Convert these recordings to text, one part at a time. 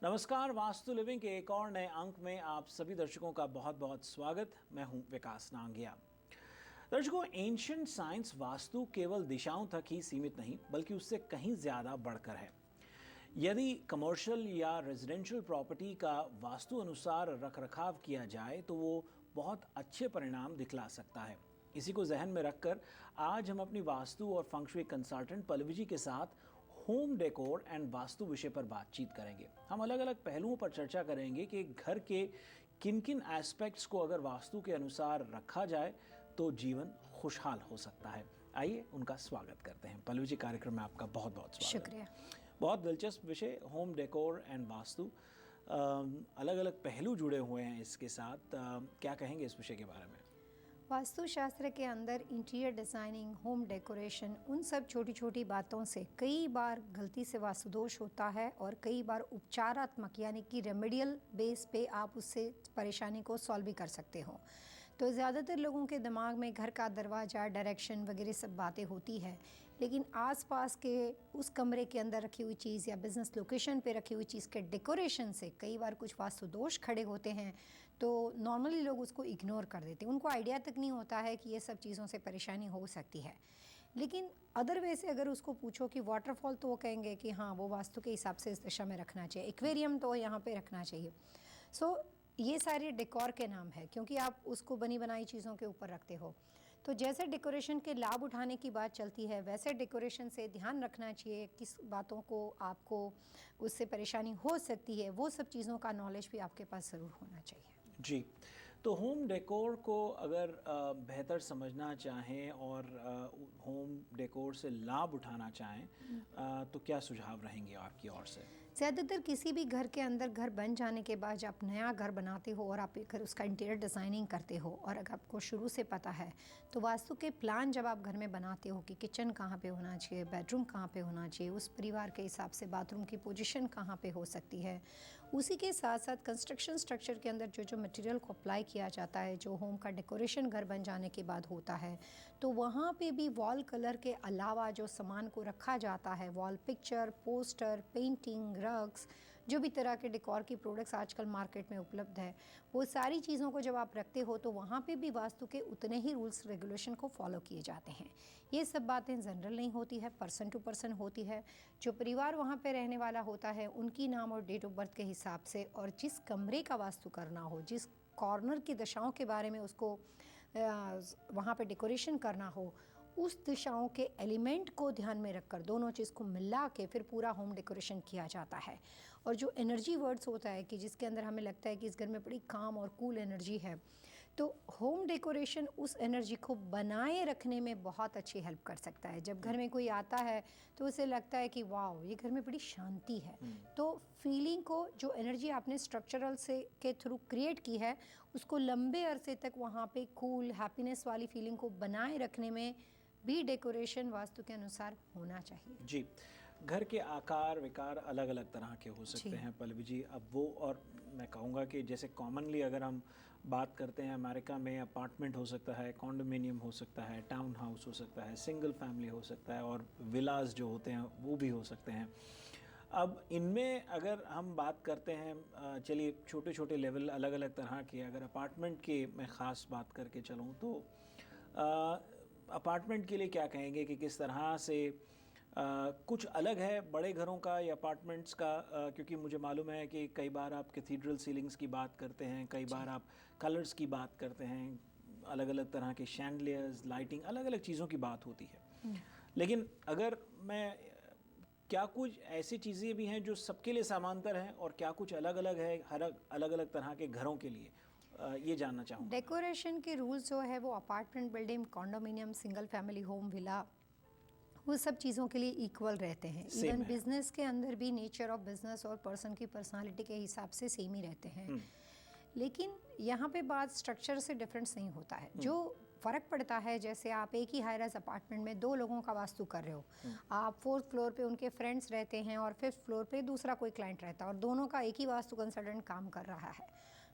नमस्कार, वास्तु लिविंग के एक और नए अंक में आप सभी दर्शकों का बहुत बहुत स्वागत। मैं हूं विकास नांगिया। दर्शकों, एंशिएंट साइंस वास्तु केवल दिशाओं तक ही सीमित नहीं बल्कि उससे कहीं ज़्यादा बढ़कर है। यदि कमर्शियल या रेजिडेंशियल प्रॉपर्टी का वास्तु अनुसार रखरखाव किया जाए तो वो बहुत अच्छे परिणाम दिखला सकता है। इसी को जहन में रखकर आज हम अपनी वास्तु और फंक्शुई कंसल्टेंट पल्लवी जी के साथ होम डेकोर एंड वास्तु विषय पर बातचीत करेंगे। हम अलग अलग पहलुओं पर चर्चा करेंगे कि घर के किन किन एस्पेक्ट्स को अगर वास्तु के अनुसार रखा जाए तो जीवन खुशहाल हो सकता है। आइए उनका स्वागत करते हैं। पल्लवी जी, कार्यक्रम में आपका बहुत बहुत स्वागत। शुक्रिया। बहुत दिलचस्प विषय होम डेकोर एंड वास्तु, अलग अलग पहलू जुड़े हुए हैं इसके साथ। क्या कहेंगे इस विषय के बारे में? वास्तुशास्त्र के अंदर इंटीरियर डिज़ाइनिंग, होम डेकोरेशन, उन सब छोटी छोटी बातों से कई बार गलती से वास्तुदोष होता है और कई बार उपचारात्मक यानी कि रेमेडियल बेस पे आप उससे परेशानी को सॉल्व भी कर सकते हो। तो ज़्यादातर लोगों के दिमाग में घर का दरवाज़ा, डायरेक्शन वगैरह सब बातें होती है, लेकिन आसपास के उस कमरे के अंदर रखी हुई चीज़ या बिज़नेस लोकेशन पे रखी हुई चीज़ के डेकोरेशन से कई बार कुछ वास्तु दोष खड़े होते हैं। तो नॉर्मली लोग उसको इग्नोर कर देते हैं, उनको आइडिया तक नहीं होता है कि ये सब चीज़ों से परेशानी हो सकती है। लेकिन अदर वे से अगर उसको पूछो कि वाटरफॉल, तो वो कहेंगे कि हाँ, वो वास्तु के हिसाब से इस दिशा में रखना चाहिए, एक्वेरियम तो यहाँ पे रखना चाहिए। सो ये सारे डेकोर के नाम है, क्योंकि आप उसको बनी बनाई चीज़ों के ऊपर रखते हो। तो जैसे डेकोरेशन के लाभ उठाने की बात चलती है, वैसे डेकोरेशन से ध्यान रखना चाहिए किस बातों को आपको उससे परेशानी हो सकती है, वो सब चीज़ों का नॉलेज भी आपके पास ज़रूर होना चाहिए। जी, तो होम डेकोर को अगर बेहतर समझना चाहें और होम डेकोर से लाभ उठाना चाहें तो क्या सुझाव रहेंगे आपकी ओर से? ज़्यादातर किसी भी घर के अंदर घर बन जाने के बाद जब आप नया घर बनाते हो और आप घर उसका इंटीरियर डिज़ाइनिंग करते हो और अगर आपको शुरू से पता है तो वास्तु के प्लान जब आप घर में बनाते हो कि किचन कहाँ पे होना चाहिए, बेडरूम कहाँ पे होना चाहिए, उस परिवार के हिसाब से बाथरूम की पोजीशन कहाँ पे हो सकती है, उसी के साथ साथ कंस्ट्रक्शन स्ट्रक्चर के अंदर जो जो मटेरियल को अप्लाई किया जाता है, जो होम का डेकोरेशन घर बन जाने के बाद होता है, तो वहाँ पे भी वॉल कलर के अलावा जो सामान को रखा जाता है, wall picture, poster, painting, rugs, जो भी तरह के डेकोर की प्रोडक्ट्स आजकल मार्केट में उपलब्ध है, वो सारी चीज़ों को जब आप रखते हो तो वहाँ पे भी वास्तु के उतने ही रूल्स रेगुलेशन को फॉलो किए जाते हैं। ये सब बातें जनरल नहीं होती है, पर्सन टू पर्सन होती है। जो परिवार वहाँ पे रहने वाला होता है उनकी नाम और डेट ऑफ बर्थ के हिसाब से और जिस कमरे का वास्तु करना हो, जिस कॉर्नर की दिशाओं के बारे में उसको वहाँ पे डेकोरेशन करना हो, उस दिशाओं के एलिमेंट को ध्यान में रखकर दोनों चीज़ को मिला के फिर पूरा होम डेकोरेशन किया जाता है। और जो एनर्जी वर्ड्स होता है कि जिसके अंदर हमें लगता है कि इस घर में बड़ी काम और कूल एनर्जी है, तो होम डेकोरेशन उस एनर्जी को बनाए रखने में बहुत अच्छी हेल्प कर सकता है। जब घर में कोई आता है तो उसे लगता है कि वाह, ये घर में बड़ी शांति है। तो फीलिंग को, जो एनर्जी आपने स्ट्रक्चरल से के थ्रू क्रिएट की है, उसको लंबे अरसे तक वहाँ पे कूल हैप्पीनेस वाली फीलिंग को बनाए रखने में भी डेकोरेशन वास्तु के अनुसार होना चाहिए। जी, घर के आकार विकार अलग अलग तरह के हो सकते हैं पल्लवी जी। अब वो, और मैं कहूँगा कि जैसे कॉमनली अगर हम बात करते हैं अमेरिका में, अपार्टमेंट हो सकता है, कॉन्डोमिनियम हो सकता है, टाउन हाउस हो सकता है, सिंगल फैमिली हो सकता है और विलास जो होते हैं वो भी हो सकते हैं। अब इनमें अगर हम बात करते हैं, चलिए छोटे छोटे लेवल अलग अलग तरह के, अगर अपार्टमेंट की मैं ख़ास बात करके चलूँ तो अपार्टमेंट के लिए क्या कहेंगे कि किस तरह से कुछ अलग है बड़े घरों का या अपार्टमेंट्स का? क्योंकि मुझे मालूम है कि कई बार आप कैथीड्रल सीलिंग्स की बात करते हैं, कई बार आप कलर्स की बात करते हैं, अलग अलग तरह के शैंडलियर्स, लाइटिंग, अलग अलग चीज़ों की बात होती है। लेकिन अगर मैं, क्या कुछ ऐसी चीज़ें भी हैं जो सबके लिए समांतर हैं और क्या कुछ अलग अलग है हर अलग अलग तरह के घरों के लिए, ये जानना चाहूँगा। डेकोरेशन के रूल्स जो है वो apartment building, condominium, single family home, villa, वो सब चीज़ों के लिए इक्वल रहते हैं। इवन बिजनेस के अंदर भी नेचर ऑफ बिजनेस और पर्सन की पर्सनालिटी के हिसाब से सेम ही रहते हैं। लेकिन यहाँ पे बात स्ट्रक्चर से डिफरेंस नहीं होता है। जो फ़र्क पड़ता है, जैसे आप एक ही हाई राइज अपार्टमेंट में दो लोगों का वास्तु कर रहे हो, आप 4th फ्लोर पे उनके फ्रेंड्स रहते हैं और 5th फ्लोर पे दूसरा कोई क्लाइंट रहता है और दोनों का एक ही वास्तु कंसल्टेंट काम कर रहा है,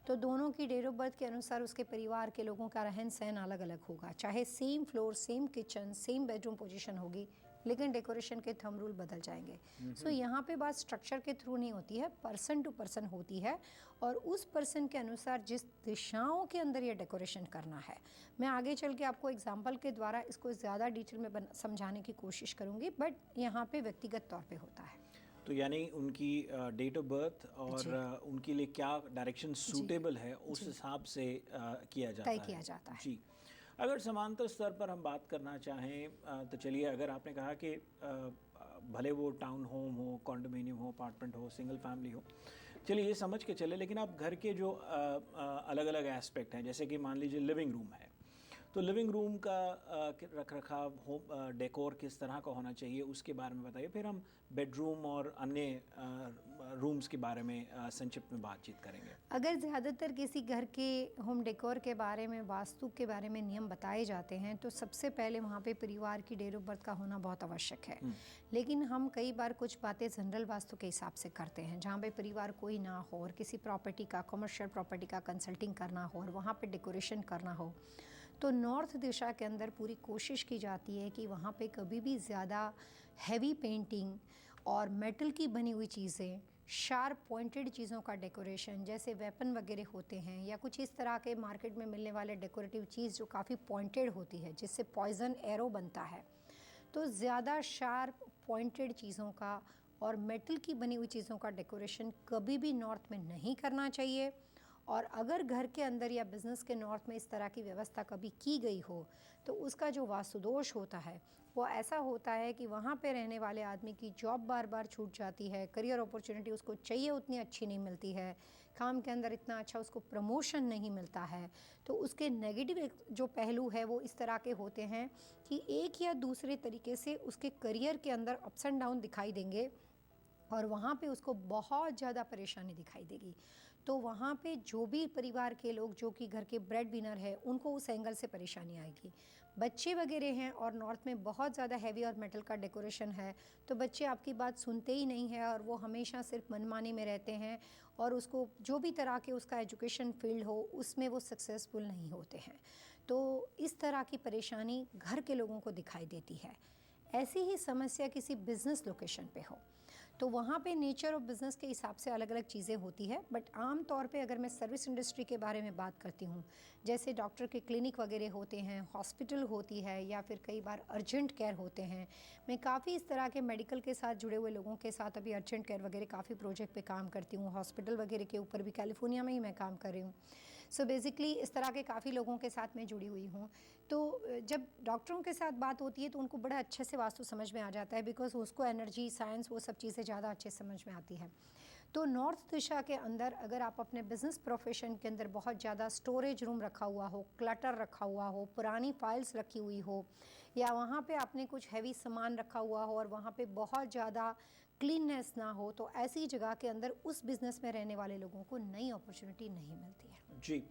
तो दोनों की डेट ऑफ बर्थ के अनुसार उसके परिवार के लोगों का रहन सहन अलग अलग होगा। चाहे same floor, same kitchen, same bedroom position होगी, लेकिन डेकोरेशन के थंब रूल बदल जाएंगे। सो यहाँ पे बात स्ट्रक्चर के थ्रू नहीं होती है, पर्सन टू पर्सन होती है और उस पर्सन के अनुसार जिस दिशाओं के अंदर ये डेकोरेशन करना है। मैं आगे चल के आपको एग्जाम्पल के द्वारा इसको ज़्यादा डिटेल में समझाने की कोशिश करूँगी, बट यहाँ पे व्यक्तिगत तौर पे होता है। तो यानी उनकी डेट ऑफ बर्थ और उनके लिए क्या डायरेक्शन सूटेबल है उस हिसाब से किया जाता है, तय किया जाता है। जी। अगर समांतर स्तर पर हम बात करना चाहें तो चलिए, अगर आपने कहा कि भले वो टाउन होम हो, कॉन्डोमिनियम हो, अपार्टमेंट हो, सिंगल फैमिली हो, चलिए ये समझ के चले, लेकिन आप घर के जो अलग अलग एस्पेक्ट हैं, जैसे कि मान लीजिए लिविंग रूम है, तो लिविंग रूम का रख रखाव, होम डेकोर किस तरह का होना चाहिए उसके बारे में बताइए। फिर हम बेडरूम और अन्य रूम्स के बारे में संक्षिप्त में बातचीत करेंगे। अगर ज़्यादातर किसी घर के होम डेकोर के बारे में, वास्तु के बारे में नियम बताए जाते हैं तो सबसे पहले वहाँ पे परिवार की डेट ऑफ बर्थ का होना बहुत आवश्यक है। लेकिन हम कई बार कुछ बातें जनरल वास्तु के हिसाब से करते हैं, जहाँ पे परिवार कोई ना हो और किसी प्रॉपर्टी का, कमर्शियल प्रॉपर्टी का कंसल्टिंग करना हो और वहाँ पे डेकोरेशन करना हो, तो नॉर्थ दिशा के अंदर पूरी कोशिश की जाती है कि वहाँ पे कभी भी ज़्यादा हैवी पेंटिंग और मेटल की बनी हुई चीज़ें, शार्प पॉइंटेड चीज़ों का डेकोरेशन, जैसे वेपन वगैरह होते हैं या कुछ इस तरह के मार्केट में मिलने वाले डेकोरेटिव चीज़ जो काफ़ी पॉइंटेड होती है, जिससे पॉइजन एरो बनता है, तो ज़्यादा शार्प पॉइंटेड चीज़ों का और मेटल की बनी हुई चीज़ों का डेकोरेशन कभी भी नॉर्थ में नहीं करना चाहिए। और अगर घर के अंदर या बिज़नेस के नॉर्थ में इस तरह की व्यवस्था कभी की गई हो तो उसका जो वास्तुदोष होता है वो ऐसा होता है कि वहाँ पे रहने वाले आदमी की जॉब बार बार छूट जाती है, करियर अपॉर्चुनिटी उसको चाहिए उतनी अच्छी नहीं मिलती है, काम के अंदर इतना अच्छा उसको प्रमोशन नहीं मिलता है। तो उसके नेगेटिव जो पहलू है वो इस तरह के होते हैं कि एक या दूसरे तरीके से उसके करियर के अंदर अप्स एंड डाउन दिखाई देंगे और वहाँ पे उसको बहुत ज़्यादा परेशानी दिखाई देगी। तो वहाँ पे जो भी परिवार के लोग जो कि घर के ब्रेड विनर है उनको उस एंगल से परेशानी आएगी। बच्चे वगैरह हैं और नॉर्थ में बहुत ज़्यादा हैवी और मेटल का डेकोरेशन है, तो बच्चे आपकी बात सुनते ही नहीं है और वो हमेशा सिर्फ मनमानी में रहते हैं और उसको जो भी तरह के उसका एजुकेशन फील्ड हो उसमें वो सक्सेसफुल नहीं होते हैं। तो इस तरह की परेशानी घर के लोगों को दिखाई देती है। ऐसी ही समस्या किसी बिजनेस लोकेशन पे हो तो वहाँ पे नेचर ऑफ बिज़नेस के हिसाब से अलग अलग चीज़ें होती है, बट आम तौर पे अगर मैं सर्विस इंडस्ट्री के बारे में बात करती हूँ, जैसे डॉक्टर के क्लिनिक वगैरह होते हैं, हॉस्पिटल होती है या फिर कई बार अर्जेंट केयर होते हैं। मैं काफ़ी इस तरह के मेडिकल के साथ जुड़े हुए लोगों के साथ अभी अर्जेंट केयर वगैरह काफ़ी प्रोजेक्ट पे काम करती हूँ। हॉस्पिटल वगैरह के ऊपर भी कैलिफोर्निया में ही मैं काम कर रही हूँ। सो बेसिकली इस तरह के काफ़ी लोगों के साथ मैं जुड़ी हुई हूँ। तो जब डॉक्टरों के साथ बात होती है तो उनको बड़ा अच्छे से वास्तु समझ में आ जाता है, बिकॉज उसको एनर्जी, साइंस, वो सब चीज़ें ज़्यादा अच्छे समझ में आती है। तो नॉर्थ दिशा के अंदर अगर आप अपने बिजनेस प्रोफेशन के अंदर बहुत ज़्यादा स्टोरेज रूम रखा हुआ हो, क्लटर रखा हुआ हो, पुरानी फाइल्स रखी हुई हो या वहाँ पे आपने कुछ हैवी सामान रखा हुआ हो और वहाँ पे बहुत ज़्यादा क्लीननेस ना हो, तो ऐसी जगह के अंदर उस बिज़नेस में रहने वाले लोगों को नई अपॉर्चुनिटी नहीं मिलती है। जी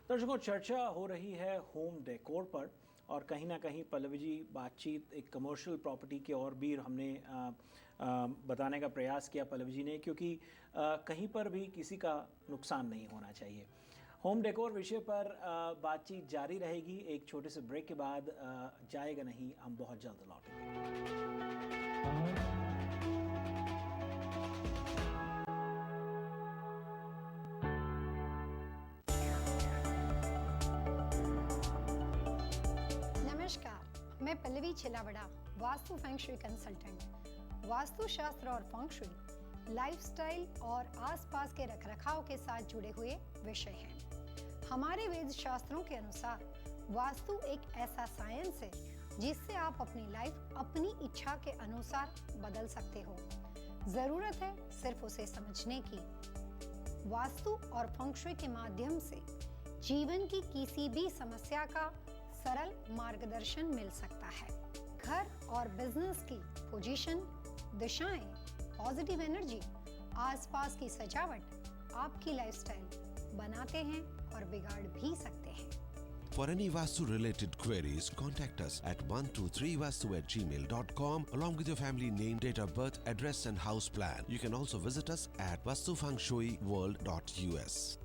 दर्शकों, चर्चा हो रही है होम डेकोर पर और कहीं ना कहीं पल्लवी जी बातचीत एक कमर्शियल प्रॉपर्टी की और भी हमने बताने का प्रयास किया पल्लवी जी ने, क्योंकि कहीं पर भी किसी का नुकसान नहीं होना चाहिए। होम डेकोर विषय पर बातचीत जारी रहेगी। एक छोटे से ब्रेक के बाद जाएगा नहीं, हम बहुत जल्द लौटेंगे। मैं Pallavi Chhilawara, Vastu feng consultant. Vastu Shastra और फेंग शुई लाइफस्टाइल और आसपास के रखरखाव के साथ जुड़े हुए विषय हैं। हमारे वेद शास्त्रों के अनुसार वास्तु एक ऐसा साइंस है जिससे आप अपनी लाइफ अपनी इच्छा के अनुसार बदल सकते हो। जरूरत है सिर्फ उसे समझने की। वास्तु और फेंग शुई के माध्यम से जीवन की किसी भी समस्या का सरल मार्गदर्शन मिल सकता है। घर और बिजनेस की पोजीशन, दिशाएं, पॉजिटिव एनर्जी, आसपास की सजावट आपकी लाइफस्टाइल बनाते हैं और बिगाड़ भी सकते हैं। For any Vastu related queries, contact us at 123vastu@gmail.com along with your family name, date of birth, address and house plan. You can also visit us at vastufengshuiworld.us.